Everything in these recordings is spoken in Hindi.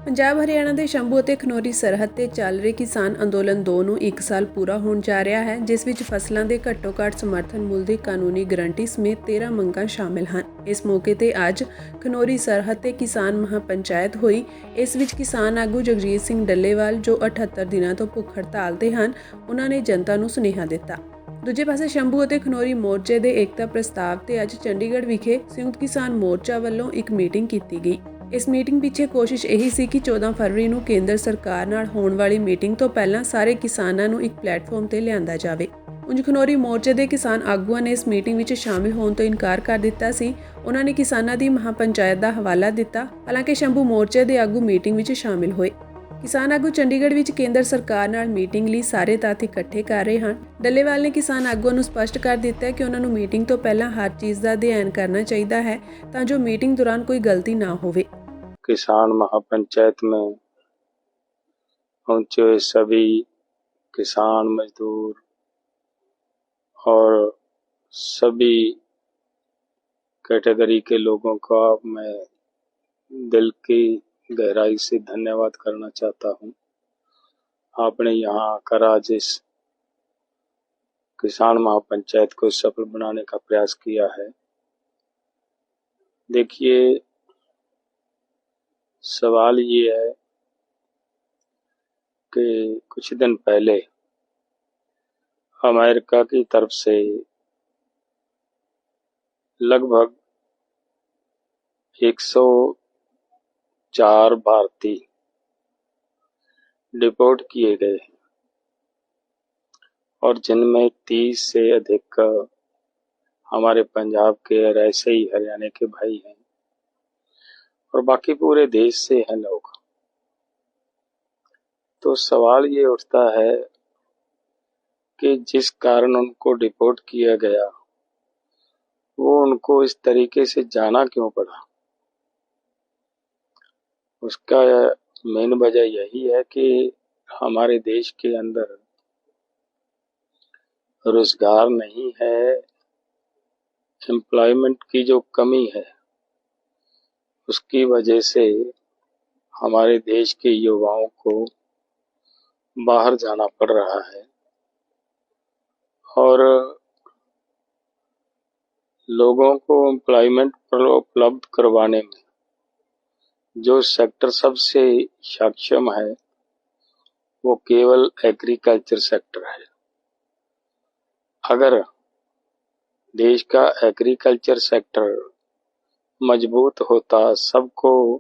ਪੰਜਾਬ ਹਰਿਆਣਾ ਦੇ ਸ਼ੰਭੂ ਅਤੇ ਖਨੌਰੀ ਸਰਹੱਦ ਤੇ ਚੱਲ ਰਹੇ ਕਿਸਾਨ ਅੰਦੋਲਨ 2 ਨੂੰ 1 ਸਾਲ ਪੂਰਾ ਹੋਣ ਜਾ ਰਿਹਾ ਹੈ, ਜਿਸ ਵਿੱਚ ਫਸਲਾਂ ਦੇ ਘੱਟੋ-ਘੱਟ ਸਮਰਥਨ ਮੁੱਲ ਦੀ ਕਾਨੂੰਨੀ ਗਰੰਟੀ ਸਮੇਤ 13 ਮੰਗਾਂ ਸ਼ਾਮਿਲ ਹਨ। ਇਸ ਮੌਕੇ ਤੇ ਅੱਜ ਖਨੌਰੀ ਸਰਹੱਦ ਤੇ ਕਿਸਾਨ ਮਹਾਪੰਚਾਇਤ ਹੋਈ। ਇਸ ਵਿੱਚ ਕਿਸਾਨ ਆਗੂ ਜਗਜੀਤ ਸਿੰਘ ਡੱਲੇਵਾਲ, ਜੋ 78 ਦਿਨਾਂ ਤੋਂ ਭੁੱਖ ਹੜਤਾਲ ਤੇ ਹਨ, ਉਹਨਾਂ ਨੇ ਜਨਤਾ ਨੂੰ ਸੁਨੇਹਾ ਦਿੱਤਾ। ਦੂਜੇ ਪਾਸੇ ਸ਼ੰਭੂ ਅਤੇ ਖਨੌਰੀ ਮੋਰਚੇ ਦੇ ਏਕਤਾ ਪ੍ਰਸਤਾਵ ਤੇ ਅੱਜ ਚੰਡੀਗੜ੍ਹ ਵਿਖੇ ਸੰਯੁਕਤ ਕਿਸਾਨ ਮੋਰਚਾ ਵੱਲੋਂ ਇੱਕ ਮੀਟਿੰਗ ਕੀਤੀ ਗਈ। ਇਸ ਮੀਟਿੰਗ ਪਿੱਛੇ ਕੋਸ਼ਿਸ਼ ਇਹੀ ਸੀ ਕਿ 14 ਫਰਵਰੀ ਨੂੰ ਕੇਂਦਰ ਸਰਕਾਰ ਨਾਲ ਹੋਣ ਵਾਲੀ ਮੀਟਿੰਗ ਤੋਂ ਪਹਿਲਾਂ ਸਾਰੇ ਕਿਸਾਨਾਂ ਨੂੰ ਇੱਕ ਪਲੇਟਫਾਰਮ ਤੇ ਲਿਆਂਦਾ ਜਾਵੇ। ਉਂਝ ਖਨੌਰੀ ਮੋਰਚੇ ਦੇ ਕਿਸਾਨ ਆਗੂਆਂ ਨੇ ਇਸ ਮੀਟਿੰਗ ਵਿੱਚ ਸ਼ਾਮਿਲ ਹੋਣ ਤੋਂ ਇਨਕਾਰ ਕਰ ਦਿੱਤਾ ਸੀ। ਉਹਨਾਂ ਨੇ ਕਿਸਾਨਾਂ ਦੀ ਮਹਾਪੰਚਾਇਤ ਦਾ ਹਵਾਲਾ ਦਿੱਤਾ। ਹਾਲਾਂਕਿ ਸ਼ੰਭੂ ਮੋਰਚੇ ਦੇ ਆਗੂ ਮੀਟਿੰਗ ਵਿੱਚ ਸ਼ਾਮਿਲ ਹੋਏ। ਕਿਸਾਨ ਆਗੂ ਚੰਡੀਗੜ੍ਹ ਵਿੱਚ ਕੇਂਦਰ ਸਰਕਾਰ ਨਾਲ ਮੀਟਿੰਗ ਲਈ ਸਾਰੇ ਤੱਥ ਇਕੱਠੇ ਕਰ ਰਹੇ ਹਨ। ਡੱਲੇਵਾਲ ਨੇ ਕਿਸਾਨ ਆਗੂਆਂ ਨੂੰ ਸਪਸ਼ਟ ਕਰ ਦਿੱਤਾ ਕਿ ਉਹਨਾਂ ਨੂੰ ਮੀਟਿੰਗ ਤੋਂ ਪਹਿਲਾਂ ਹਰ ਚੀਜ਼ ਦਾ ਅਧਿਐਨ ਕਰਨਾ ਚਾਹੀਦਾ ਹੈ ਤਾਂ ਜੋ ਮੀਟਿੰਗ ਦੌਰਾਨ ਕੋਈ ਗਲਤੀ ਨਾ ਹੋਵੇ। किसान महापंचायत में पहुंचे हुए सभी किसान मजदूर और सभी कैटेगरी के लोगों का मैं दिल की गहराई से धन्यवाद करना चाहता हूं। आपने यहाँ आकर आज इस किसान महापंचायत को सफल बनाने का प्रयास किया है। देखिए, सवाल ये है कि कुछ दिन पहले अमेरिका की तरफ से लगभग 104 भारतीय डिपोर्ट किए गए हैं और जिनमें 30 से अधिक हमारे पंजाब के और ऐसे ही हरियाणा के भाई हैं और बाकी पूरे देश से हैं लोग। तो सवाल ये उठता है कि जिस कारण उनको डिपोर्ट किया गया वो उनको इस तरीके से जाना क्यों पड़ा। उसका मेन वजह यही है कि हमारे देश के अंदर रोजगार नहीं है, एम्प्लॉयमेंट की जो कमी है उसकी वजह से हमारे देश के युवाओं को बाहर जाना पड़ रहा है और लोगों को एम्प्लॉयमेंट उपलब्ध करवाने में जो सेक्टर सबसे सक्षम है वो केवल एग्रीकल्चर सेक्टर है। अगर देश का एग्रीकल्चर सेक्टर मजबूत होता, सबको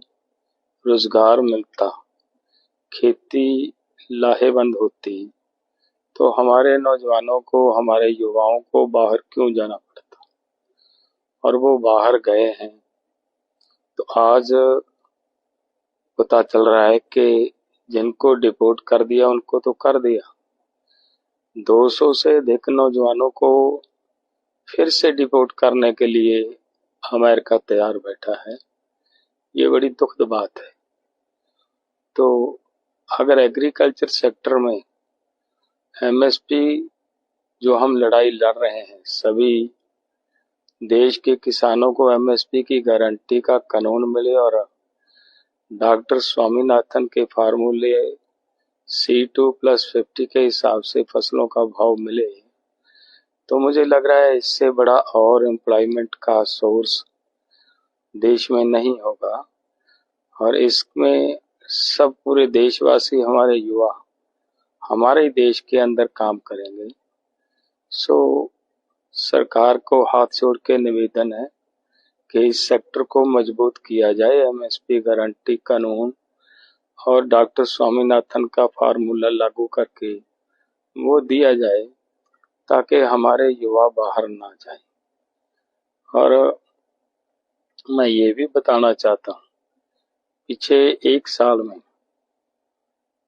रोजगार मिलता, खेती लाहेवंद होती, तो हमारे नौजवानों को, हमारे युवाओं को बाहर क्यों जाना पड़ता। और वो बाहर गए हैं तो आज पता चल रहा है कि जिनको डिपोर्ट कर दिया उनको तो कर दिया, 200 से अधिक नौजवानों को फिर से डिपोर्ट करने के लिए अमेरिका तैयार बैठा है। ये बड़ी दुखद बात है। तो अगर एग्रीकल्चर सेक्टर में एमएसपी जो हम लड़ाई लड़ रहे हैं, सभी देश के किसानों को एमएसपी की गारंटी का कानून मिले और डॉक्टर स्वामीनाथन के फार्मूले C2+50 के हिसाब से फसलों का भाव मिले, तो मुझे लग रहा है इससे बड़ा और एम्प्लॉयमेंट का सोर्स देश में नहीं होगा। और इसमें सब पूरे देशवासी, हमारे युवा हमारे देश के अंदर काम करेंगे। सो सरकार को हाथ जोड़ के निवेदन है कि इस सेक्टर को मजबूत किया जाए, एमएसपी गारंटी कानून और डॉक्टर स्वामीनाथन का फार्मूला लागू करके वो दिया जाए ताकि हमारे युवा बाहर ना जाए। और मैं ये भी बताना चाहता हूँ, पीछे 1 साल में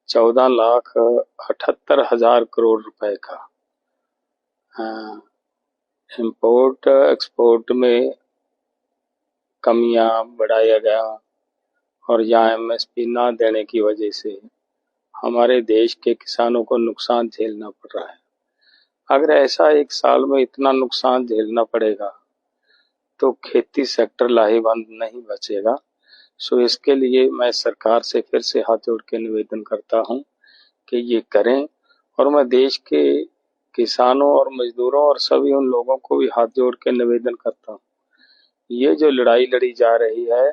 14,78,000 करोड़ रुपए का इंपोर्ट एक्सपोर्ट में कमियां बढ़ाया गया और यहाँ एमएसपी ना देने की वजह से हमारे देश के किसानों को नुकसान झेलना पड़ रहा है। अगर ऐसा 1 साल में इतना नुकसान झेलना पड़ेगा तो खेती सेक्टर लाहेवंद नहीं बचेगा। सो इसके लिए मैं सरकार से फिर से हाथ जोड़ के निवेदन करता हूं कि ये करें, और मैं देश के किसानों और मजदूरों और सभी उन लोगों को भी हाथ जोड़ के निवेदन करता हूं। ये जो लड़ाई लड़ी जा रही है,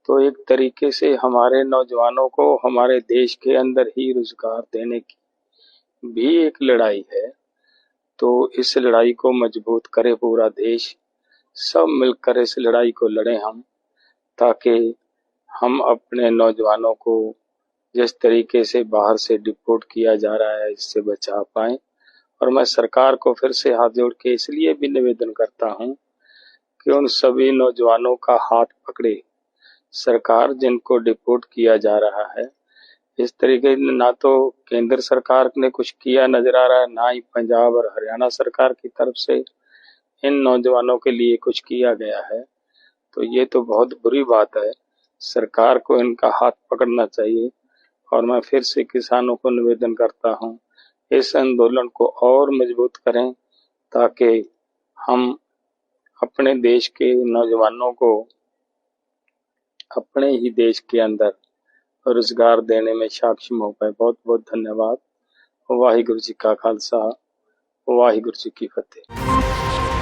तो एक तरीके से हमारे नौजवानों को हमारे देश के अंदर ही रोजगार देने की भी एक लड़ाई है। तो इस लड़ाई को मजबूत करे पूरा देश, सब मिलकर इस लड़ाई को लड़ें हम, ताकि हम अपने नौजवानों को जिस तरीके से बाहर से डिपोर्ट किया जा रहा है इससे बचा पाए। और मैं सरकार को फिर से हाथ जोड़ के इसलिए भी निवेदन करता हूं कि उन सभी नौजवानों का हाथ पकड़े सरकार, जिनको डिपोर्ट किया जा रहा है। इस तरीके ना तो केंद्र सरकार ने कुछ किया नजर आ रहा है, ना ही पंजाब और हरियाणा सरकार की तरफ से इन नौजवानों के लिए कुछ किया गया है। तो ये तो बहुत बुरी बात है, सरकार को इनका हाथ पकड़ना चाहिए। और मैं फिर से किसानों को निवेदन करता हूं, इस आंदोलन को और मजबूत करें, ताकि हम अपने देश के नौजवानों को अपने ही देश के अंदर रोजगार देने में सक्षम हो पाए। बहुत बहुत धन्यवाद। वाहिगुरु जी का खालसा, वाहिगुरु जी की फतेह।